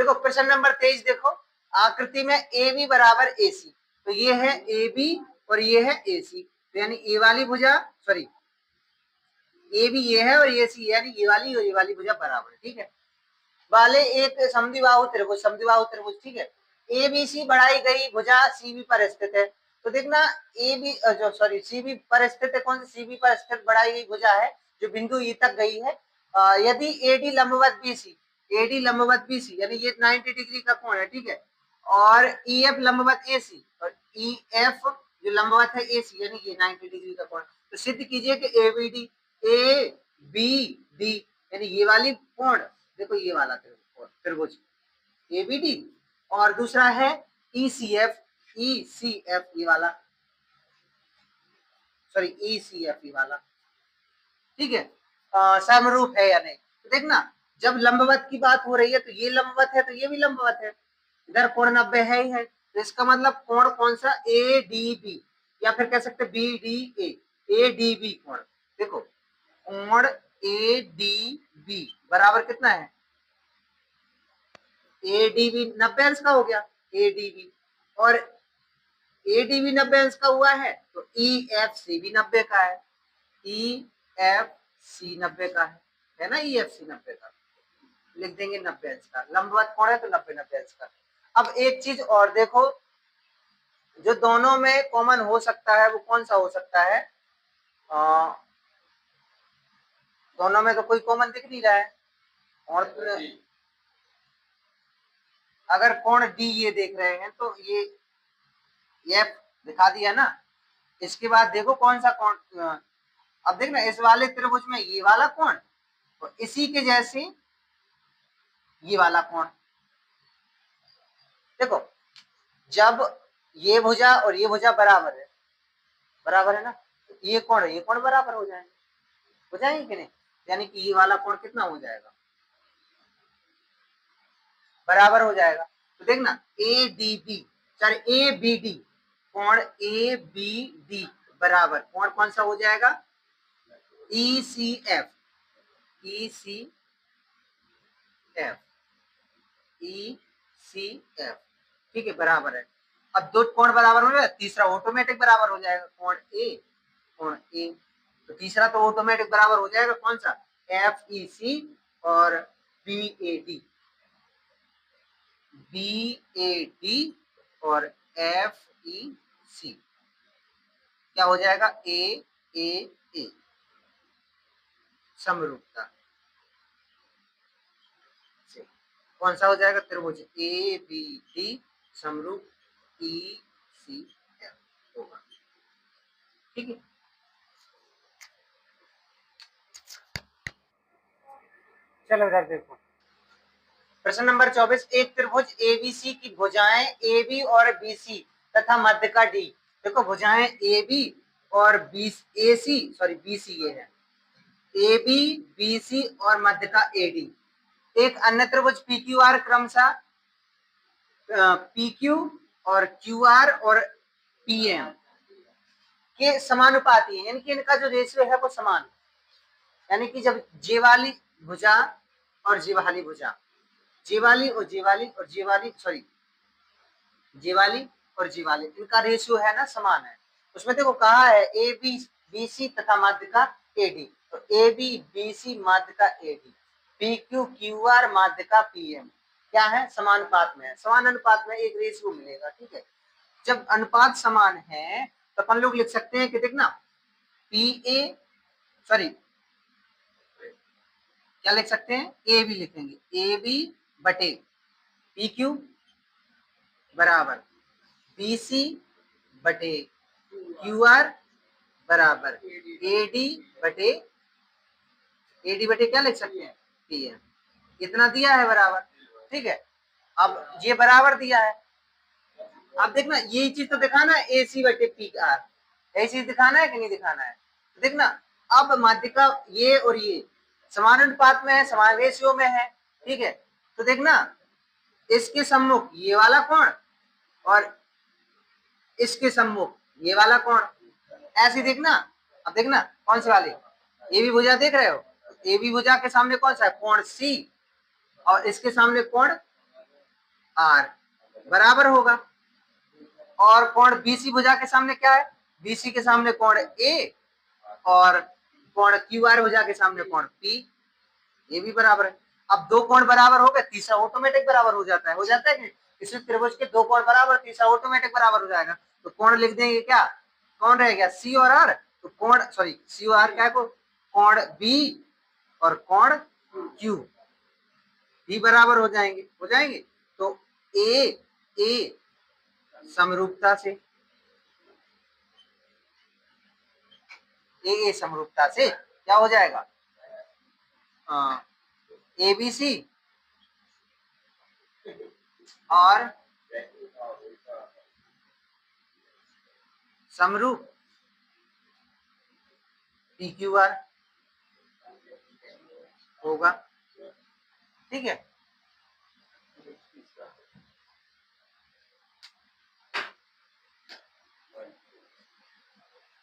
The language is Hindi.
देखो प्रश्न नंबर 23 देखो, आकृति में ए बी बराबर ए सी, तो ये है ए बी और ये है ए सी, तो यानी ए वाली भुजा सॉरी ए भी ये है और ये सी, यानी ये वाली और ये वाली भुजा बराबर है, ठीक है। वाले एक समद्विबाहु त्रिभुज, ठीक है, ए बी सी बढ़ाई गई भुजा सी बी पर स्थित है, तो देखना ए बी जो सॉरी सी बी पर स्थित है, कौन सी सी बी पर स्थित बढ़ाई गई भुजा है जो बिंदु ई तक गई है। यदि एडी लंबवत बी सी यानी ये 90 डिग्री का कोण है, ठीक है, और ई एफ लंबवत ए सी और ई एफ जो लंबवत है ए सी यानी ये 90 डिग्री का कोण, तो सिद्ध कीजिए कि ए बी डी यानी ये वाली कोण, देखो ये वाला त्रिभुज ए बी डी, और दूसरा है ई सी एफ ये वाला सॉरी ई सी एफ ये वाला, ठीक है, समरूप है या नहीं। तो देखना जब लंबवत की बात हो रही है तो ये लंबवत है तो ये भी लंबवत है, इधर कोण 90 है ही है, तो इसका मतलब कोण कौन सा ए डी बी, या फिर कह सकते B D A D B कोण, देखो कोण ए डी बी बराबर कितना है, ए डी बी 90 अंश का हो गया ए डी बी, और ए डी बी 90 अंश का हुआ है तो ई एफ सी भी 90 का है, ई एफ सी 90 का है ना, ई एफ सी 90 का लिख देंगे 90 अंश का, लंबवत कोण है तो 90 अंश का। अब एक चीज और देखो, जो दोनों में कॉमन हो सकता है वो कौन सा हो सकता है, दोनों में तो कोई कॉमन दिख नहीं रहा है, और अगर कोण डी ये देख रहे हैं तो ये एफ दिखा दिया ना, इसके बाद देखो कौन सा कोण, अब देखना इस वाले त्रिभुज में ये वाला कोण तो इसी के जैसे ये वाला कोण, देखो जब ये भुजा और ये भुजा बराबर है ना, तो ये कोण बराबर हो जाएंगे कि नहीं, यानी कि ये वाला कोण कितना हो जाएगा, बराबर हो जाएगा। तो देखना A D B sorry A B D कोण ए बी डी बराबर कोण कौन सा हो जाएगा, ई सी एफ ठीक है, बराबर है। अब दो कोण बराबर हो रहे हैं, तीसरा ऑटोमेटिक बराबर हो जाएगा, कोण ए तो तीसरा तो ऑटोमेटिक बराबर हो जाएगा कौन सा, एफ ई सी और बी ए डी और एफ ई सी क्या हो जाएगा, ए समरूपता से कौन सा हो जाएगा, त्रिभुज ए बी डी समरूप ई सी एफ होगा, ठीक है। चलो इधर देखो प्रश्न नंबर 24, एक त्रिभुज एबीसी की भुजाएं ए बी और बी सी तथा मध्य का डी, देखो भुजाएं ए बी और बी सी ये है ए बी बी सी और मध्य का ए डी, एक अन्य त्रिभुज पी क्यू आर क्रमशः पी क्यू और क्यू आर और पी एम के समानुपाती है, यानी कि इनका जो रेशियो है वो समान, यानी कि जब जे वाली भुजा और जे वाली भुजा जे वाली और जे वाली इनका रेशियो है ना समान है, उसमें देखो कहा है ए बी बी सी तथा मध्य का ए डी, तो ए बी बी सी मध्य का A D, P Q Q R मध्य का पी एम क्या है, समानुपात में है, समान अनुपात में एक रेशियो मिलेगा, ठीक है। जब अनुपात समान है तो अपन लोग लिख सकते हैं कि देखना पी ए क्या लिख सकते हैं, ए बी लिखेंगे, ए बी बटे पी क्यू बराबर बी सी बटे क्यू आर बराबर ए डी बटे क्या लिख सकते हैं, पी एम, इतना दिया है बराबर, ठीक है। अब ये बराबर दिया है, अब देखना ये चीज तो दिखाना है ए सी बटे पी आर, यही चीज दिखाना है कि नहीं दिखाना है, देखना अब मध्य का ये और ये समान अनुपात में है, समान रेशियो में है, ठीक है, तो देखना इसके सम्मुख ये वाला कोण और इसके सम्मुख ये वाला कोण, ऐसे देखना। अब देखना कौन सी वाली ए बी भुजा देख रहे हो, ए बी भुजा के सामने कौन सा है, कोण सी, और इसके सामने कोण आर बराबर होगा। और कोण बीसी भुजा के सामने क्या है, बीसी के सामने कोण ए और कोण क्यू आर भुजा के सामने कोण पी, ये भी बराबर है। अब दो कोण बराबर हो गए, तीसरा ऑटोमेटिक बराबर हो जाता है, हो जाता है कि किसी त्रिभुज के दो कोण बराबर, तीसरा ऑटोमेटिक बराबर हो जाएगा। तो कोण लिख देंगे क्या, कौन रह गया सी और आर, तो कोण सॉरी सी और आर क्या को, कोण बी और कोण क्यू भी बराबर हो जाएंगे, हो जाएंगे। तो ए समरूपता से, ए समरूपता से क्या हो जाएगा, एबीसी और समरूप पी क्यू आर होगा, ठीक है।